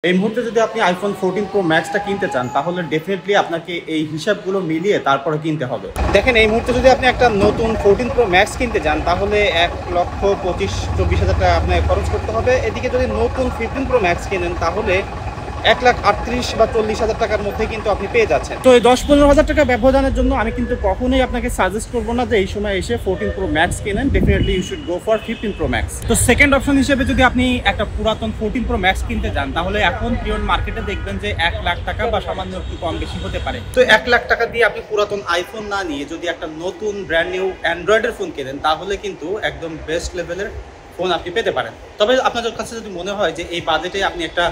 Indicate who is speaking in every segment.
Speaker 1: এই মুহূর্তে যদি আপনি আইফোন 14 প্রো ম্যাক্সটা কিনতে চান তাহলে ডেফিনেটলি আপনাকে এই হিসাবগুলো মিলিয়ে তারপরে কিনতে হবে। দেখেন, এই মুহূর্তে যদি আপনি একটা নতুন 14 প্রো ম্যাক্স কিনতে চান তাহলে 1,25,000-24,000 টাকা আপনাকে খরচ করতে হবে। এদিকে যদি নতুন 15 প্রো ম্যাক্স কিনেন তাহলে 1,38,000 বা 40,000 টাকার মধ্যে কিন্তু আপনি পেয়ে যাচ্ছেন। তো এই 10-15,000 টাকা ব্যবধানের জন্য আমি কিন্তু কখনোই আপনাকে সাজেস্ট করবো না যে এই সময় এসে 14 প্রো ম্যাক্স কিনেন। Definitely you should go for 15 pro max. তো সেকেন্ড অপশন হিসেবে যদি আপনি একটা পুরাতন 14 প্রো ম্যাক্স কিনতে চান তাহলে এখন পিওর মার্কেটে দেখবেন যে 1 লাখ টাকা বা সামান্য একটু কম বেশি হতে পারে। তো 1 লাখ টাকা দিয়ে আপনি পুরাতন আইফোন না নিয়ে যদি একটা নতুন ব্র্যান্ড নিউ অ্যান্ড্রয়েডের ফোন কেনেন তাহলে কিন্তু একদম বেস্ট লেভেলের ফোন আপনি পেতে পারেন। তবে আপনাদের কাছে যদি মনে হয় যে এই বাজেটে আপনি একটা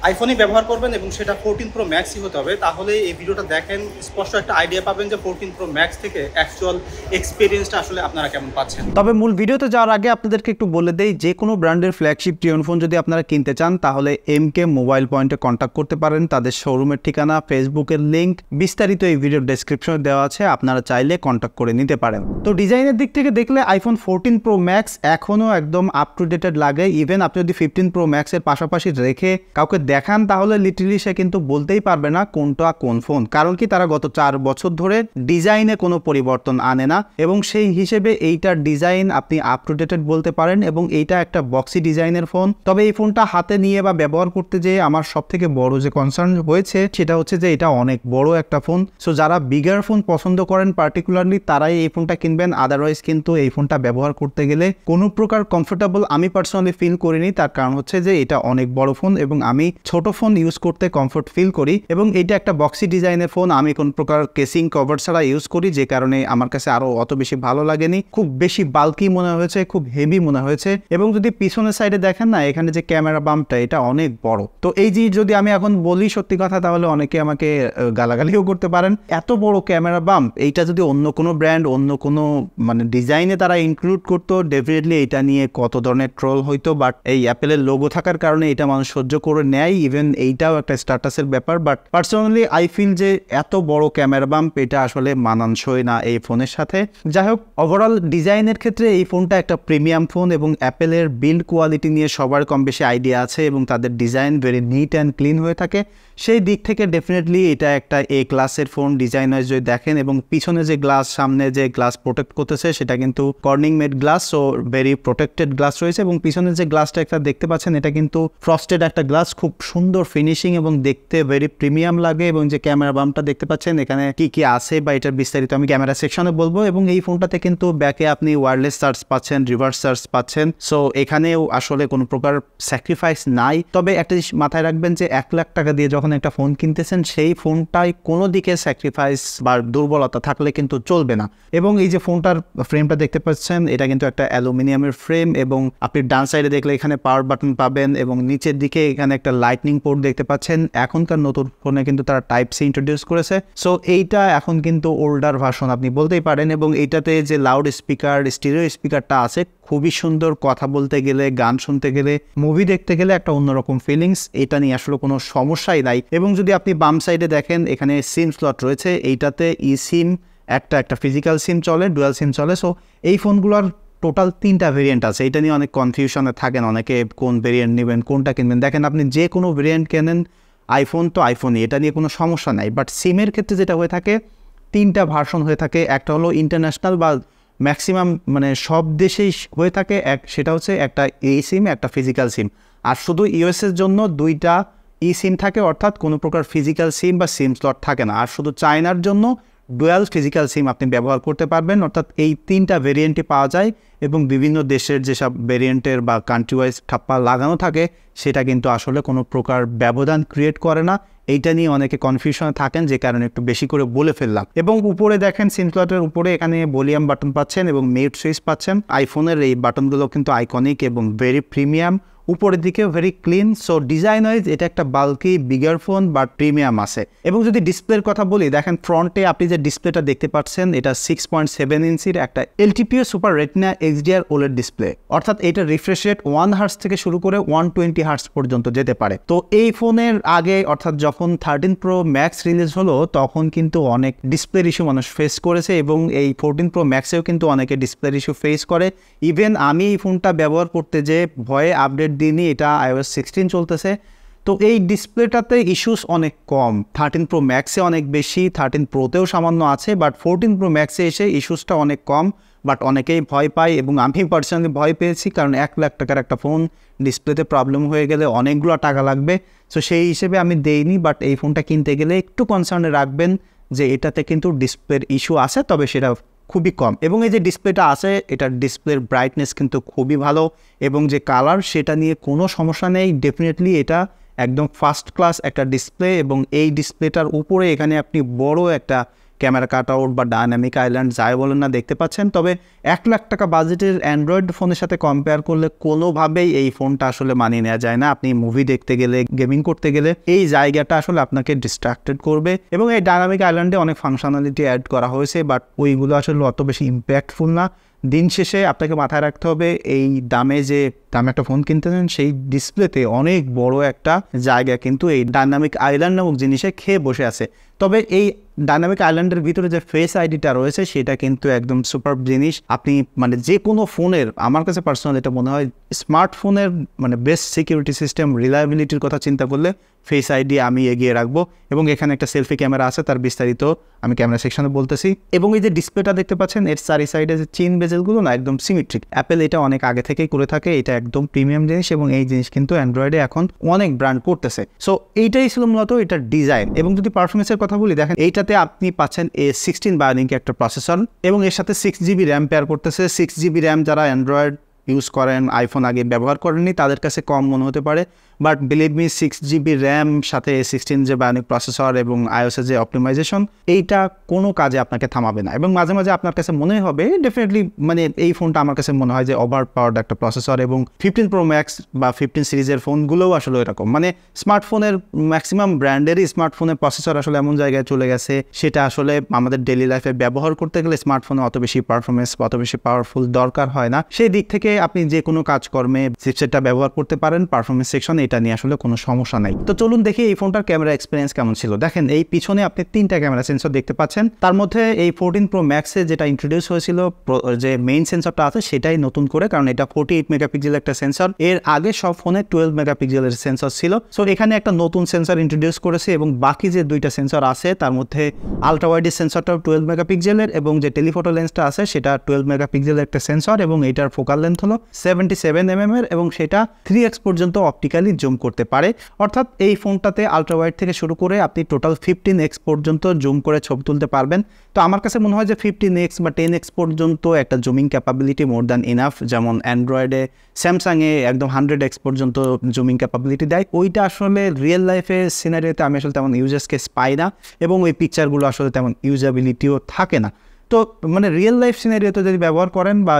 Speaker 1: আইফোনই ব্যবহার করবেন এবং সেটা 14 প্রো ম্যাক্সই হতে হবে তাহলে এই ভিডিওটা দেখেন, স্পষ্ট একটা আইডিয়া পাবেন যে 14 প্রো ম্যাক্স থেকে অ্যাকচুয়াল এক্সপিরিয়েন্সটা আসলে আপনারা কেমন পাচ্ছেন।
Speaker 2: তবে মূল ভিডিওতে যাওয়ার আগে আপনাদেরকে একটু বলে দেই, যে কোনো ব্র্যান্ডের ফ্ল্যাগশিপ টিওন ফোন যদি আপনারা কিনতে চান তাহলে এমকে মোবাইল পয়েন্টে কন্ট্যাক্ট করতে পারেন। তাদের শোরুমের ঠিকানা, ফেসবুকের লিঙ্ক বিস্তারিত এই ভিডিওর ডেসক্রিপশনে দেওয়া আছে, আপনারা চাইলে কন্ট্যাক্ট করে নিতে পারেন। তো ডিজাইনের দিক থেকে দেখলে আইফোন 14 প্রো ম্যাক্স এখনও একদম আপ টু ডেটেড লাগে। ইভেন আপনি যদি 15 প্রো ম্যাক্সের পাশাপাশি রেখে কাউকে দেখান তাহলে লিটারালি সে কিন্তু বলতেই পারবে না কোনটা কোন ফোন। কারণ কি, তারা গত 4 বছর ধরে ডিজাইনে কোনো পরিবর্তন আনে না এবং সেই হিসেবে এইটার ডিজাইন আপনি আপ টু ডেটেড বলতে পারেন এবং এইটা একটা বক্সি ডিজাইনের ফোন। তবে এই ফোনটা হাতে নিয়ে বা ব্যবহার করতে যেয়ে আমার সব থেকে বড় যে কনসার্ন হয়েছে সেটা হচ্ছে যে এটা অনেক বড় একটা ফোন। সো যারা বিগার ফোন পছন্দ করেন পার্টিকুলারলি তারাই এই ফোনটা কিনবেন। আদারওয়াইজ কিন্তু এই ফোনটা ব্যবহার করতে গেলে কোনো প্রকার কমফোর্টেবল আমি পার্সোনালি ফিল করিনি। তার কারণ হচ্ছে যে এটা অনেক বড় ফোন এবং আমি ছোট ফোন ইউজ করতে কমফোর্ট ফিল করি এবং এটা একটা বক্সি ডিজাইনের ফোন। আমি কোন প্রকার কেসিং কভার ছাড়া ইউজ করি, যে কারণে আমার কাছে আরো অত বেশি ভালো লাগেনি। খুব বেশি বাল্কি মনে হয়েছে, খুব হেভি মনে হয়েছে। এবং যদি পিছনের সাইডে দেখেন না, এখানে যে ক্যামেরা বাম্পটা এটা অনেক বড়। তো এই যে যদি আমি এখন বলি সত্যি কথা তাহলে অনেকে আমাকে গালাগালিও করতে পারেন। এত বড় ক্যামেরা বাম্প এইটা যদি অন্য কোনো ব্র্যান্ড, অন্য কোনো মানে ডিজাইনে তারা ইনক্লুড করতো, ডেফিনেটলি এটা নিয়ে কত ধরনের ট্রোল হইতো। বাট এই অ্যাপেলের লোগো থাকার কারণে এটা মানুষ সহ্য করে নেয়। ইভেন এইটাও একটা স্ট্যাটাসের ব্যাপার। বাট পার্সোনালি আই ফিল যে এত বড় ক্যামেরা বাম্প এটা আসলে মানানসই না এই ফোনের সাথে। যাই হোক, ওভারঅল ডিজাইনের ক্ষেত্রে এই ফোনটা একটা প্রিমিয়াম ফোন এবং অ্যাপেলের বিল্ড কোয়ালিটি নিয়ে সবার কম বেশি আইডিয়া আছে এবং তাদের design very neat and clean হয়ে থাকে। সেই দিক থেকে ডেফিনেটলি এটা একটা এ ক্লাসের ফোন ডিজাইন ওয়াইজ যদি দেখেন। এবং পিছনে যে গ্লাস, সামনে যে গ্লাস প্রোটেক্ট করতেছে সেটা কিন্তু Corning made glass, so very protected glass রয়েছে। এবং পিছনে যে গ্লাসটা একটা দেখতে পাচ্ছেন এটা কিন্তু ফ্রস্টেড একটা গ্লাস, খুব সুন্দর ফিনিশিং এবং দেখতে ভেরি প্রিমিয়াম লাগে। এবং যে ক্যামেরা বাম্পটা দেখতে পাচ্ছেন এখানে কি কি আছে বা এটার বিস্তারিত আমি ক্যামেরা সেকশনে বলবো। এবং এই ফোনটাতে কিন্তু ব্যাকে আপনি ওয়্যারলেস চার্জ পাচ্ছেন, রিভার্স চার্জ পাচ্ছেন। সো এখানেও আসলে কোনো প্রকার স্যাক্রিফাইস নাই। তবে একটা জিনিস মাথায় রাখবেন যে 1 লাখ টাকা দিয়ে যখন একটা ফোন কিনতেছেন সেই ফোনটায় কোনো দিকে স্যাক্রিফাইস বা দুর্বলতা থাকলে কিন্তু চলবে না। এবং এই যে ফোনটার ফ্রেমটা দেখতে পাচ্ছেন এটা কিন্তু একটা অ্যালুমিনিয়ামের ফ্রেম এবং আপনি ডান সাইডে দেখলে এখানে পাওয়ার বাটন পাবেন এবং নিচের দিকে এখানে একটা লাইটনিং পোর্ট দেখতে পাচ্ছেন। এখনকার নতুন ফোনে কিন্তু তারা টাইপ সি ইন্ট্রোডিউস করেছে। সো এইটা এখন কিন্তু ওল্ডার ভার্সন আপনি বলতেই পারেন। এবং এইটাতে যে লাউড স্পিকার, স্টিরিও স্পিকারটা আছে খুবই সুন্দর। কথা বলতে গেলে, গান শুনতে গেলে, মুভি দেখতে গেলে একটা অন্যরকম ফিলিংস। এটা নিয়ে আসলে কোনো সমস্যাই নাই। এবং যদি আপনি বাম সাইডে দেখেন এখানে সিম স্লট রয়েছে। এইটাতে ই সিম একটা ফিজিক্যাল সিম চলে, ডুয়াল সিম চলে। সো এই ফোনগুলোর টোটাল 3টা ভেরিয়েন্ট আছে। এটা নিয়ে অনেক কনফিউশনে থাকেন অনেকে, কোন ভেরিয়েন্ট নেবেন, কোনটা কিনবেন। দেখেন, আপনি যে কোনো ভেরিয়েন্ট কেনেন, আইফোন তো আইফোনই, এটা নিয়ে কোনো সমস্যা নাই। বাট সিমের ক্ষেত্রে যেটা হয়ে থাকে, 3টা ভার্সন হয়ে থাকে। একটা হলো ইন্টারন্যাশনাল বা ম্যাক্সিমাম মানে সব দেশেই হয়ে থাকে, সেটা হচ্ছে একটা এই সিম, একটা ফিজিক্যাল সিম। আর শুধু ইউএসের জন্য 2টা ই সিম থাকে, অর্থাৎ কোনো প্রকার ফিজিক্যাল সিম বা সিম স্লট থাকে না। আর শুধু চায়নার জন্য ডুয়াল ফিজিক্যাল সিম আপনি ব্যবহার করতে পারবেন। অর্থাৎ এই 3টা ভেরিয়েন্টই পাওয়া যায় এবং বিভিন্ন দেশের যেসব ভেরিয়েন্টের বা কান্ট্রি ওয়াইজ ঠাপ্পা লাগানো থাকে সেটা কিন্তু আসলে কোনো প্রকার ব্যবধান ক্রিয়েট করে না। এইটা নিয়ে অনেকে কনফিউশনে থাকেন, যে কারণে একটু বেশি করে বলে ফেললাম। এবং উপরে দেখেন সিম স্লটের উপরে এখানে ভলিউম বাটন পাচ্ছেন এবং মিউট সুইচ পাচ্ছেন। আইফোনের এই বাটনগুলো কিন্তু আইকনিক এবং ভেরি প্রিমিয়াম। উপরের দিকে very clean. So design wise এটা একটা bulky bigger phone but premium আছে। এবং যদি ডিসপ্লের কথা বলি, দেখেন ফ্রন্টে আপনি যে ডিসপ্লেটা দেখতে পাচ্ছেন এটা 6.7 ইঞ্চির একটা LTPO super retina HDR OLED display. অর্থাৎ এটা রিফ্রেশ রেট 1 হার্টজ থেকে শুরু করে 120 হার্টজ পর্যন্ত যেতে পারে। তো এই ফোনের আগে অর্থাৎ যখন 13 প্রো ম্যাক্স রিলিজ হলো তখন কিন্তু অনেক ডিসপ্লের ইস্যু মানুষ ফেস করেছে এবং এই 14 প্রো ম্যাক্সেও কিন্তু অনেকে ডিসপ্লের ইস্যু ফেস করে। ইভেন আমি এই ফোনটা ব্যবহার করতে যে ভয়ে আপডেট দিইনি, এটা iOS 16 চলতেছে। তো তো এই ডিসপ্লেটাতে ইস্যুস অনেক কম, 13 Pro Max-এ অনেক বেশি, 13 Pro-তেও সামান্য আছে, বাট 14 Pro Max-এ এসে ইস্যুসটা অনেক কম, বাট অনেকেই ভয় পায় এবং আমি পার্সোনালি ভয় পেয়েছি, কারণ 1 লাখ টাকার একটা ফোন ডিসপ্লেতে প্রবলেম হয়ে গেলে অনেকগুলো টাকা লাগবে। সো সেই হিসেবে আমি দেইনি, বাট এই ফোনটা কিনতে গেলে একটু কনসার্নে রাখবেন যে এটাতে কিন্তু ডিসপ্লের ইস্যু আছে, তবে সেটা খুবই কম। এবং এই যে ডিসপ্লেটা আছে, এটার ডিসপ্লের ব্রাইটনেস কিন্তু খুবই ভালো, এবং যে কালার সেটা নিয়ে কোনো সমস্যা নেই। ডেফিনেটলি এটা একদম ফার্স্ট ক্লাস একটা ডিসপ্লে, এবং এই ডিসপ্লেটার উপরে এখানে আপনি বড় একটা ক্যামেরা কাটআউট বা ডায়নামিক আইল্যান্ড যাই বলেন না দেখতে পাচ্ছেন। তবে 1 লাখ টাকা বাজেটের অ্যান্ড্রয়েড ফোনের সাথে কম্পেয়ার করলে কোনোভাবেই এই ফোনটা আসলে মানিয়ে নেওয়া যায় না। আপনি মুভি দেখতে গেলে, গেমিং করতে গেলে এই জায়গাটা আসলে আপনাকে ডিস্ট্রাক্টেড করবে। এবং এই ডায়নামিক আইল্যান্ডে অনেক ফাংশনালিটি অ্যাড করা হয়েছে, বাট ওইগুলো আসলে অত বেশি ইম্প্যাক্টফুল না। দিন শেষে আপনাকে মাথায় রাখতে হবে, এই দামে একটা ফোন কিনতে চান, সেই ডিসপ্লেতে অনেক বড় একটা জায়গা কিন্তু এই ডায়নামিক আইল্যান্ড নামক জিনিসে খেয়ে বসে আছে। তবে এই ডায়নামিক আইল্যান্ডের ভিতরে যে ফেস আইডিটা রয়েছে সেটা কিন্তু একদম সুপার জিনিস। আপনি মানে যে কোনো ফোনের, আমার কাছে পার্সোনালি এটা মনে হয় স্মার্টফোনের মানে বেস্ট সিকিউরিটি সিস্টেম, রিলায়েবিলিটির কথা চিন্তা করলে ফেস আইডি আমি এগিয়ে রাখবো। এবং এখানে একটা সেলফি ক্যামেরা আছে, তার বিস্তারিত আমি ক্যামেরা সেকশনে বলতেছি। এবং এই যে ডিসপ্লেটা দেখতে পাচ্ছেন, এর চারি সাইডে যে চেইন বেজেলগুলো না একদম সিমেট্রিক। অ্যাপেল এটা অনেক আগে থেকেই করে থাকে, এটা একদম প্রিমিয়াম জিনিস, এবং এই জিনিস কিন্তু অ্যান্ড্রয়েডে এখন অনেক ব্র্যান্ড করতেছে। সো এইটাই ছিল মূলত এটার ডিজাইন। এবং যদি পারফরমেন্সের কথা বলি, দেখেন এইটাতে আপনি পাচ্ছেন A16 বায়োনিক একটা প্রসেসর, এবং এর সাথে 6GB র্যাম পেয়ার করতেছে। 6GB র্যাম যারা অ্যান্ড্রয়েড ইউজ করেন, আইফোন আগে ব্যবহার করেননি, তাদের কাছে কম মনে হতে পারে, but believe me 6GB RAM সাথে A16 যে বায়োনিক প্রসেসর এবং iOS-এর যে অপটিমাইজেশন, এইটা কোনো কাজে আপনাকে থামাবে না। এবং মাঝে মাঝে আপনার কাছে মনে হবে ডেফিনেটলি, মানে এই ফোনটা আমার কাছে মনে হয় যে ওভার পাওয়ার্ড একটা প্রসেসর। এবং 15 Pro Max বা 15 সিরিজের ফোনগুলোও আসলে এরকম, মানে স্মার্টফোনের ম্যাক্সিমাম ব্র্যান্ডেরই স্মার্টফোনের প্রসেসর আসলে এমন জায়গায় চলে গেছে, সেটা আসলে আমাদের ডেইলি লাইফে ব্যবহার করতে গেলে স্মার্টফোনে অত বেশি পারফরমেন্স, অত বেশি পাওয়ারফুল দরকার হয় না। সেই দিক থেকে আপনি যে কোনো কাজকর্মে চিপসেটটা ব্যবহার করতে পারেন। পারফরমেন্স সেকশনে এটা নিয়ে আসলে কোনো সমস্যা নাই। তো চলুন দেখি এই ফোনটার ক্যামেরা এক্সপিরিয়েন্স কেমন ছিল। দেখেন এই পিছনে আপনি 3টা ক্যামেরা সেন্সর দেখতে পাচ্ছেন। তার মধ্যে এই 14 Pro Max-এ যেটা ইন্ট্রোডিউস হয়েছিল, যে মেইন সেন্সরটা আছে সেটাই নতুন করে, কারণ এটা 48 মেগাপিক্সেল একটা সেন্সর। এর আগে সব ফোনে 12 মেগাপিক্সেলের সেন্সর ছিল। সো এখানে একটা নতুন সেন্সর ইন্ট্রোডিউস করেছে, এবং বাকি যে 2টা সেন্সর আছে তার মধ্যে আলট্রা ওয়াইডের সেন্সরটাও 12 মেগাপিক্সেলের, এবং যে টেলিফোটো লেন্সটা আছে সেটা 12 মেগাপিক্সেলের একটা সেন্সর, এবং এটার ফোকাল লেন্থ হলো 77 mm এর, এবং সেটা 3x পর্যন্ত অপটিক্যালি জুম করতে পারে। অর্থাৎ এই ফোনটাতে আলট্রা ওয়াইড থেকে শুরু করে আপনি টোটাল 15x পর্যন্ত জুম করে ছবি তুলতে পারবেন। তো আমার কাছে মনে হয় যে 15x বা 10x পর্যন্ত একটা zooming capability more than enough. যেমন অ্যান্ড্রয়েডে, স্যামসাংয়ে একদম 100x পর্যন্ত জুমিং ক্যাপাবিলিটি দেয়। ওইটা আসলে রিয়েল লাইফে সিনারিওতে আমি আসলে তেমন ইউজার্স কেস পাই না, এবং ওই পিকচারগুলো আসলে তেমন ইউজাবিলিটিও থাকে না। তো মানে রিয়েল লাইফ সিনারিওতে যদি ব্যবহার করেন বা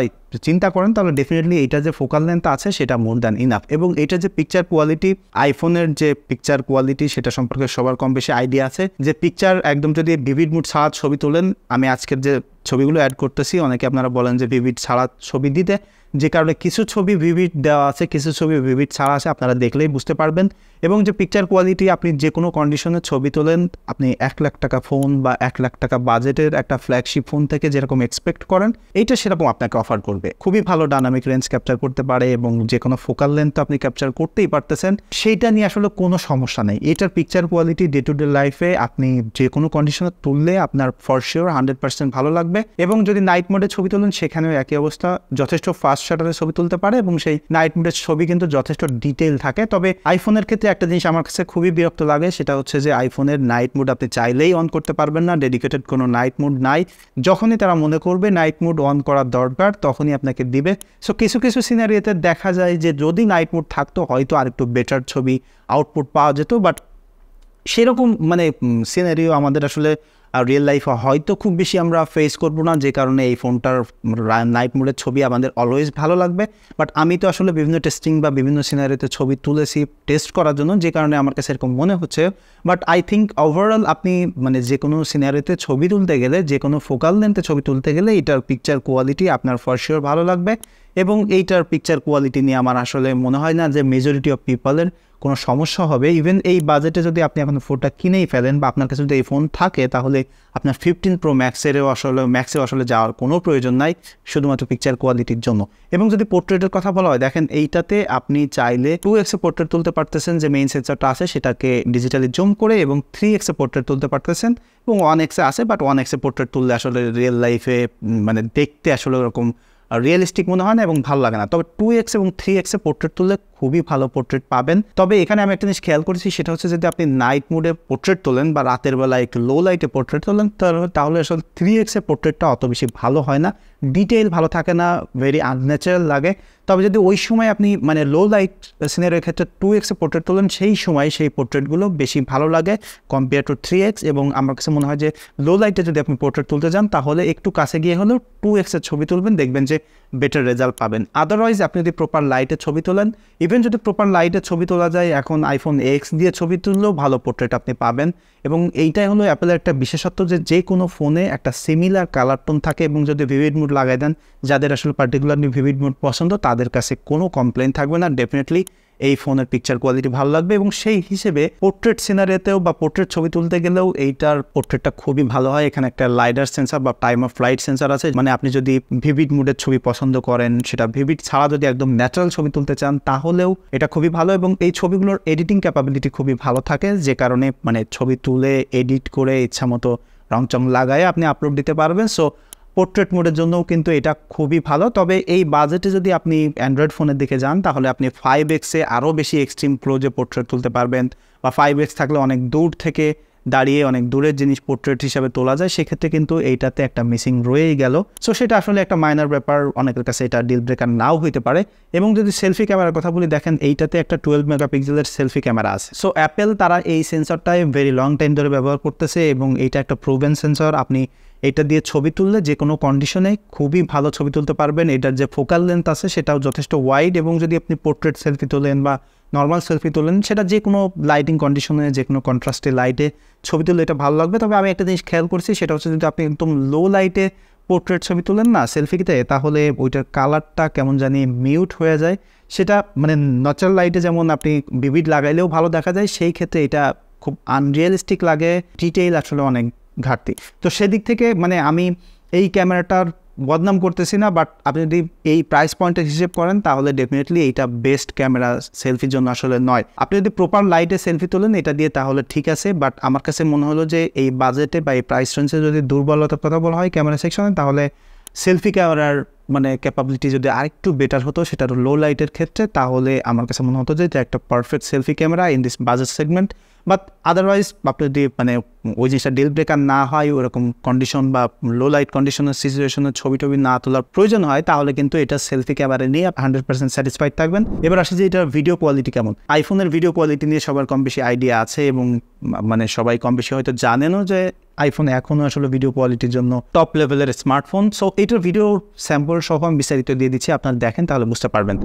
Speaker 2: চিন্তা করেন, তাহলে ডেফিনেটলি এটা যে ফোকাল লেন্থ আছে সেটা মোর দ্যান ইনাফ। এবং এটা যে পিকচার কোয়ালিটি, আইফোনের যে পিকচার কোয়ালিটি সেটা সম্পর্কে সবার কম বেশি আইডিয়া আছে, যে পিকচার একদম যদি ভিভিড মুড ছাড়া ছবি তোলেন, আমি আজকের যে ছবিগুলো অ্যাড করতেছি, অনেকে আপনারা বলেন যে ভিভিড ছাড়া ছবি দিতে, যে কারণে কিছু ছবি ভিভিড দেওয়া আছে, কিছু ছবি ভিভিড ছাড়া আছে, আপনারা দেখলেই বুঝতে পারবেন। এবং যে পিকচার কোয়ালিটি, আপনি যে কোনো কন্ডিশনে ছবি তোলেন, আপনি 1 লাখ টাকা ফোন বা 1 লাখ টাকা বাজেটের একটা ফ্ল্যাগশিপ ফোন থেকে যেরকম এক্সপেক্ট করেন, এইটা সেরকম আপনাকে অফার করবে। খুবই ভালো ডায়নামিক রেঞ্জ ক্যাপচার করতে পারে, এবং যে কোনো ফোকাল লেন্থ আপনি ক্যাপচার করতেই পারতেছেন, সেইটা নিয়ে আসলে কোনো সমস্যা নেই। এটার picture quality day to day লাইফে আপনি যে কোনো কন্ডিশনে তুললে আপনার ফর শিওর 100% ভালো লাগবে। এবং যদি নাইট মোডে ছবি তোলেন, সেখানেও একই অবস্থা, যথেষ্ট ফাস্ট শাটারে ছবি তুলতে পারে, এবং সেই নাইট মোডের ছবি কিন্তু যথেষ্ট ডিটেইল থাকে। তবে আইফোনের ক্ষেত্রে একটা জিনিস আমার কাছে খুবই বিরক্ত লাগে, সেটা হচ্ছে যে আইফোনের নাইট মোড আপনি চাইলেই অন করতে পারবেন না, ডেডিকেটেড কোনো নাইট মোড নাই। যখনই তারা মনে করবে নাইট মোড অন করার দরকার, তখনই আপনাকে দিবে। সো কিছু কিছু সিনারিওতে দেখা যায় যে যদি নাইট মোড থাকতো, হয়তো আরেকটু বেটার ছবি আউটপুট পাওয়া যেত, বাট সেরকম মানে সিনারিও আমাদের আসলে রিয়েল লাইফে হয়তো খুব বেশি আমরা ফেস করবো না, যে কারণে এই ফোনটার নাইট মোডের ছবি আমাদের অলওয়েজ ভালো লাগবে। বাট আমি তো আসলে বিভিন্ন টেস্টিং বা বিভিন্ন সিনারিওতে ছবি তুলেছি টেস্ট করার জন্য, যে কারণে আমার কাছে এরকম মনে হচ্ছে। বাট আই থিঙ্ক ওভারঅল আপনি মানে যে কোনো সিনারিওতে ছবি তুলতে গেলে, যে কোনো ফোকাল লেন্থে ছবি তুলতে গেলে, এটার পিকচার কোয়ালিটি আপনার ফর শিওর ভালো লাগবে। এবং এইটার পিকচার কোয়ালিটি নিয়ে আমার আসলে মনে হয় না যে মেজরিটি অফ পিপলের কোনো সমস্যা হবে। ইভেন এই বাজেটে যদি আপনি এখন ফোনটা কিনেই ফেলেন বা আপনার কাছে যদি এই ফোন থাকে, তাহলে আপনার 15 Pro ম্যাক্সেও আসলে যাওয়ার কোনো প্রয়োজন নাই শুধুমাত্র পিকচার কোয়ালিটির জন্য। এবং যদি পোর্ট্রেটের কথা বলা হয়, দেখেন এইটাতে আপনি চাইলে 2x পোর্ট্রেট তুলতে পারতেছেন, যে মেইন সেন্সরটা আছে সেটাকে ডিজিটালি জুম করে, এবং 3x পোর্ট্রেট তুলতে পারতেছেন, এবং 1x আছে, বাট 1x পোর্ট্রেট তুললে আসলে রিয়েল লাইফে মানে দেখতে আসলে ওরকম রিয়েলিস্টিক মনে হয় না এবং ভালো লাগে না। তবে 2x এবং 3x পোর্ট্রেট তুললে খুবই ভালো পোর্ট্রেট পাবেন। তবে এখানে আমি একটা জিনিস খেয়াল করেছি, সেটা হচ্ছে যদি আপনি নাইট মোডে পোর্ট্রেট তোলেন বা রাতের বেলা একটু লো লাইটে পোর্ট্রেট তোলেন, তাহলে আসলে 3x পোর্ট্রেটটা অত বেশি ভালো হয় না, ডিটেইল ভালো থাকে না, ভেরি আনন্যাচারাল লাগে। তবে যদি ওই সময় আপনি মানে লো লাইট সিনারিওর ক্ষেত্রে 2x পোর্ট্রেট তোলেন, সেই সময় সেই পোর্ট্রেটগুলো বেশি ভালো লাগে কম্পেয়ার টু 3x। এবং আমার কাছে মনে হয় যে লো লাইটে যদি আপনি পোর্ট্রেট তুলতে যান, তাহলে একটু কাছে গিয়ে হলেও 2x ছবি তুলবেন, দেখবেন যে বেটার রেজাল্ট পাবেন। আদারওয়াইজ আপনি যদি প্রপার লাইটে ছবি তোলেন, ইভেন যদি প্রপার লাইটে ছবি তোলা যায়, এখন আইফোন X দিয়ে ছবি তুললেও ভালো পোর্ট্রেট আপনি পাবেন। এবং এইটাই হলো অ্যাপেলের একটা বিশেষত্ব, যে কোনো ফোনে একটা সিমিলার কালার টোন থাকে, এবং যদি ভিভিড মুড লাগাই দেন, যাদের আসলে পার্টিকুলারলি ভিভিড মুড পছন্দ তাদের কাছে কোনো কমপ্লেন থাকবে না, ডেফিনেটলি এই ফোনের পিকচার কোয়ালিটি ভালো লাগবে। এবং সেই হিসেবে পোর্ট্রেট সিনারিওতেও বা পোর্ট্রেট ছবি তুলতে গেলেও এইটার পোর্ট্রেটটা খুবই ভালো হয়। এখানে একটা লাইডার সেন্সর বা টাইম অফ ফ্লাইট সেন্সর আছে, মানে আপনি যদি ভিভিড মুডের ছবি পছন্দ করেন, সেটা ভিভিড ছাড়া যদি একদম ন্যাচারাল ছবি তুলতে চান, তাহলেও এটা খুবই ভালো। এবং এই ছবিগুলোর এডিটিং ক্যাপাবিলিটি খুবই ভালো থাকে, যে কারণে মানে ছবি তুলে এডিট করে ইচ্ছামতো রংচং লাগায় আপনি আপলোড দিতে পারবেন। সো পোর্ট্রেট মোডের জন্যও কিন্তু এটা খুবই ভালো। তবে এই বাজেটে যদি আপনি অ্যান্ড্রয়েড ফোনের দিকে যান, তাহলে আপনি 5x-এ আরও বেশি এক্সট্রিম ক্লোজে পোর্ট্রেট তুলতে পারবেন, বা 5x থাকলে অনেক দূর থেকে দাঁড়িয়ে অনেক দূরের জিনিস পোর্ট্রেট হিসাবে তোলা যায়, সেক্ষেত্রে কিন্তু এইটাতে একটা মিসিং রয়েই গেল। সো সেটা আসলে একটা মাইনার ব্যাপার, অনেকের কাছে এটা ডিল ব্রেকার নাও হইতে পারে। এবং যদি সেলফি ক্যামেরার কথা বলি, দেখেন এইটাতে একটা 12 মেগাপিক্সেলের সেলফি ক্যামেরা আছে। সো অ্যাপেল তারা এই সেন্সরটাই ভেরি লং টাইম ধরে ব্যবহার করতেছে, এবং এইটা একটা প্রুভেন সেন্সর। আপনি এটা দিয়ে ছবি তুললে যে কোনো কন্ডিশনে খুবই ভালো ছবি তুলতে পারবেন। এটার যে ফোকাল লেন্থ আছে সেটাও যথেষ্ট ওয়াইড, এবং যদি আপনি পোর্ট্রেট সেলফি তোলেন বা নর্মাল সেলফি তোলেন, সেটা যে কোনো লাইটিং কন্ডিশনে, যে কোনো কন্ট্রাস্টে লাইটে ছবি তুললে এটা ভালো লাগবে। তবে আমি একটা জিনিস খেয়াল করছি, সেটা হচ্ছে যদি আপনি একদম লো লাইটে পোর্ট্রেট ছবি তুলেন না সেলফিতে, তাহলে ওইটার কালারটা কেমন জানি মিউট হয়ে যায়। সেটা মানে ন্যাচারাল লাইটে যেমন আপনি ভিভিড লাগাইলেও ভালো দেখা যায়, সেই ক্ষেত্রে এটা খুব আনরিয়েলিস্টিক লাগে, ডিটেইল আসলে অনেক ঘাটতি। তো সেদিক থেকে মানে আমি এই ক্যামেরাটার বদনাম করতেছি না, বাট আপনি যদি এই প্রাইস পয়েন্টের হিসেব করেন, তাহলে ডেফিনেটলি এইটা বেস্ট ক্যামেরা সেলফির জন্য আসলে নয়। আপনি যদি প্রপার লাইটে সেলফি তোলেন এটা দিয়ে, তাহলে ঠিক আছে। বাট আমার কাছে মনে হলো যে এই বাজেটে বা এই প্রাইস রেঞ্জে যদি দুর্বলতার কথা বলা হয় ক্যামেরা সেকশনে, তাহলে সেলফি ক্যামেরার মানে ক্যাপাবিলিটি যদি আরেকটু বেটার হতো সেটার লো লাইটের ক্ষেত্রে, তাহলে আমার কাছে মনে হতো যে এটা একটা perfect selfie camera in this budget segment. But otherwise আপনি যদি মানে ওই জিনিসটা ডিল ব্রেকার না হয়, ওরকম কন্ডিশন বা লো লাইট কন্ডিশনের সিচুয়েশনের ছবি না তোলার প্রয়োজন হয়, তাহলে কিন্তু এটা সেলফি ক্যামেরা নিয়ে 100% স্যাটিসফাইড থাকবেন। এবার আসি যে এটার ভিডিও কোয়ালিটি কেমন। আইফোনের ভিডিও কোয়ালিটি নিয়ে সবার কম বেশি আইডিয়া আছে, এবং মানে সবাই কম বেশি হয়তো জানেনও যে আইফোন এখনও আসলে ভিডিও কোয়ালিটির জন্য টপ লেভেলের স্মার্টফোন। সো এটার ভিডিও স্যাম্পল সহ আমি বিস্তারিত দিয়ে দিচ্ছি, আপনারা দেখেন তাহলে বুঝতে পারবেন।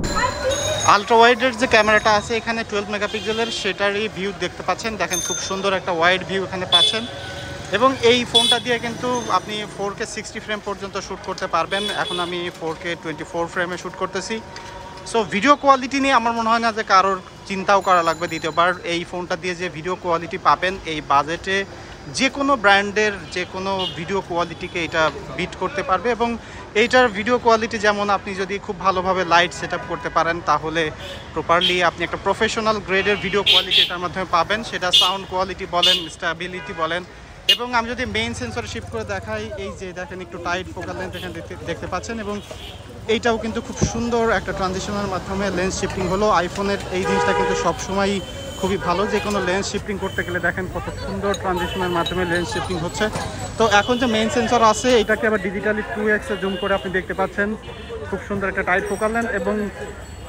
Speaker 1: আলট্রা ওয়াইডের যে ক্যামেরাটা আছে এখানে 12 মেগাপিক্সেলের, সেটারই ভিউ দেখতে পাচ্ছেন। দেখেন খুব সুন্দর একটা ওয়াইড ভিউ এখানে পাচ্ছেন, এবং এই ফোনটা দিয়ে কিন্তু আপনি 4K 60 ফ্রেম পর্যন্ত শ্যুট করতে পারবেন। এখন আমি 4K 24 ফ্রেমে শ্যুট করতেছি। সো ভিডিও কোয়ালিটি নিয়ে আমার মনে হয় না যে কারোর চিন্তাও করা লাগবে দ্বিতীয়বার। এই ফোনটা দিয়ে যে ভিডিও কোয়ালিটি পাবেন এই বাজেটে, যে কোনো ব্র্যান্ডের যে কোনো ভিডিও কোয়ালিটিকে এটা বিট করতে পারবে। এবং এইটার ভিডিও কোয়ালিটি যেমন আপনি যদি খুব ভালোভাবে লাইট সেট আপ করতে পারেন, তাহলে প্রপারলি আপনি একটা প্রফেশনাল গ্রেডের ভিডিও কোয়ালিটি এটার মাধ্যমে পাবেন। সেটা সাউন্ড কোয়ালিটি বলেন, স্টেবিলিটি বলেন। এবং আমি যদি মেইন সেন্সরে শিফট করে দেখাই, এই যে দেখেন একটু টাইট ফোকাল লেন্থ এখানে দেখতে পাচ্ছেন, এবং এইটাও কিন্তু খুব সুন্দর একটা ট্রানজিশনের মাধ্যমে লেন্স শিফটিং হলো। আইফোনের এই জিনিসটা কিন্তু সবসময়ই খুবই ভালো, যে কোনো লেন্স শিফটিং করতে গেলে দেখেন কত সুন্দর ট্রানজিশনের মাধ্যমে লেন্স শিফটিং হচ্ছে। তো এখন যে মেইন সেন্সর আছে এটাকে আবার ডিজিটালি 2x-এ জুম করে আপনি দেখতে পাচ্ছেন, খুব সুন্দর একটা টাইট ফোকাল লেন্স। এবং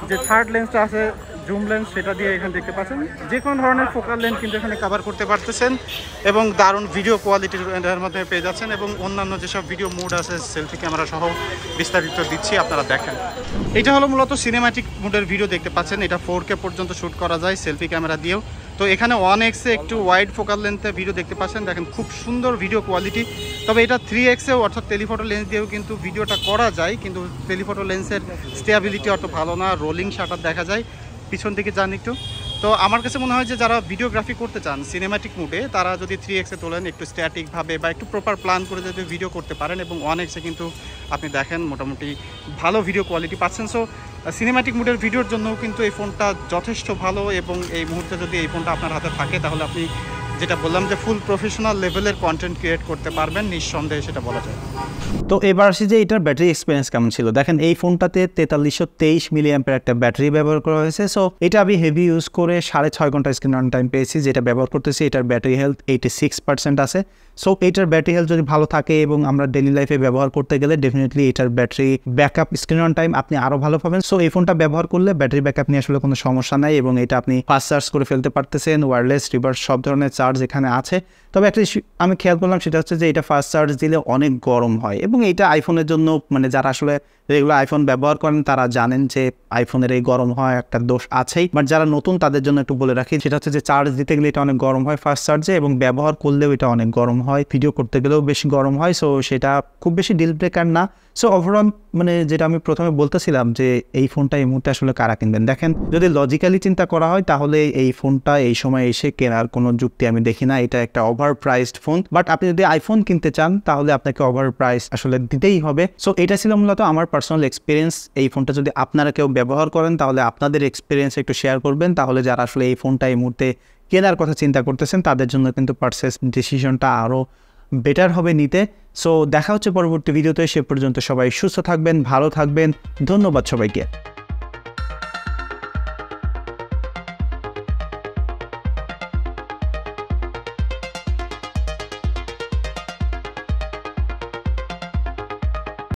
Speaker 1: যে থার্ড লেন্সটা আছে জুম লেন্স, সেটা দিয়ে এখানে দেখতে পাচ্ছেন যে কোনো ধরনের ফোকাল লেন্স কিন্তু এখানে কভার করতে পারতেছেন, এবং দারুণ ভিডিও কোয়ালিটির এর মাধ্যমে পেয়ে যাচ্ছেন। এবং অন্যান্য যেসব ভিডিও মুড আছে সেলফি ক্যামেরা সহ বিস্তারিত দিচ্ছি, আপনারা দেখেন। এটা হলো মূলত সিনেম্যাটিক মুডের ভিডিও দেখতে পাচ্ছেন। এটা 4K পর্যন্ত শ্যুট করা যায় সেলফি ক্যামেরা দিয়েও। তো এখানে 1x-এ একটু ওয়াইড ফোকাল লেন্থে ভিডিও দেখতে পাচ্ছেন, দেখেন খুব সুন্দর ভিডিও কোয়ালিটি। তবে এটা 3x-এও অর্থাৎ টেলিফটো লেন্স দিয়েও কিন্তু ভিডিওটা করা যায়, কিন্তু টেলিফটো লেন্সের স্টেবিলিটি অত ভালো না, রোলিং শাটার দেখা যায়। পিছন দিকে যান একটু। তো আমার কাছে মনে হয় যে যারা ভিডিওগ্রাফি করতে চান সিনেম্যাটিক মুডে, তারা যদি 3x-এ তোলেন একটু স্ট্যাটিকভাবে বা একটু প্রপার প্ল্যান করে যদি ভিডিও করতে পারেন, এবং 1x-এ কিন্তু আপনি দেখেন মোটামুটি ভালো ভিডিও কোয়ালিটি পাচ্ছেন। সো সিনেম্যাটিক মুডের ভিডিওর জন্যও কিন্তু এই ফোনটা যথেষ্ট ভালো, এবং এই মুহূর্তে যদি এই ফোনটা আপনার হাতে থাকে তাহলে আপনি যেটা বললাম যে ফুল প্রফেশনাল লেভেলের কন্টেন্ট ক্রিয়েট করতে পারবেন নিঃসন্দেহে, সেটা বলা যায়।
Speaker 2: তো এবার আসি যে এটার ব্যাটারি এক্সপিরিয়েন্স কেমন ছিল। দেখেন এই ফোনটাতে 4323 মিলিঅ্যাম্পের একটা ব্যাটারি ব্যবহার করা হয়েছে। সো এটা আমি হেভি ইউজ করে 6.5 ঘন্টা স্ক্রিন অন টাইম পেয়েছি। যেটা ব্যবহার করতেছি এটার ব্যাটারি হেলথ 86% আছে। সো এটার ব্যাটারি হেলথ যদি ভালো থাকে এবং আমরা ডেইলি লাইফে ব্যবহার করতে গেলে ডেফিনেটলি এটার battery backup screen on time আপনি আরও ভালো পাবেন। সো এই ফোনটা ব্যবহার করলে ব্যাটারি ব্যাকআপ নিয়ে আসলে কোনো সমস্যা নাই, এবং এটা আপনি ফাস্ট চার্জ করে ফেলতে পারতেছেন। ওয়্যারলেস, রিভার্স সব ধরনের চার্জ এখানে আছে। তবে একটা আমি খেয়াল করলাম সেটা হচ্ছে যে এটা ফাস্ট চার্জ দিলে অনেক গরম হয়, এবং এটা আইফোনের জন্য মানে যারা আসলে রেগুলার আইফোন ব্যবহার করেন তারা জানেন যে আইফোনের এই গরম হয় একটা দোষ আছেই। বাট যারা নতুন তাদের জন্য একটু বলে রাখি, সেটা হচ্ছে যে চার্জ দিতে গেলে এটা অনেক গরম হয় ফাস্ট চার্জে, এবং ব্যবহার করলেও এটা অনেক গরম হয়, ভিডিও করতে গেলেও বেশি গরম হয়। সো সেটা খুব বেশি ডিল ব্রেকার না। সো ওভারঅল মানে যেটা আমি প্রথমে বলতেছিলাম যে এই ফোনটা এই মুহূর্তে আসলে কারা কিনবেন, দেখেন যদি লজিক্যালি চিন্তা করা হয় তাহলে এই ফোনটা এই সময় এসে কেনার কোনো যুক্তি আমি দেখি না। এটা একটা ওভার প্রাইসড ফোন, বাট আপনি যদি আইফোন কিনতে চান তাহলে আপনাকে ওভার প্রাইস আসলে দিতেই হবে। সো এটা ছিল মূলত আমার পার্সোনাল এক্সপিরিয়েন্স। এই ফোনটা যদি আপনারা কেউ ব্যবহার করেন তাহলে আপনাদের এক্সপিরিয়েন্স একটু শেয়ার করবেন, তাহলে যারা আসলে এই ফোনটা এই মুহূর্তে কেনার কথা চিন্তা করতেছেন তাদের জন্য কিন্তু পারচেস ডিসিশনটা আরও বেটার হবে নিতে। সো দেখা হচ্ছে পরবর্তী ভিডিওতে। সে পর্যন্ত সবাই সুস্থ থাকবেন, ভালো থাকবেন। ধন্যবাদ সবাইকে।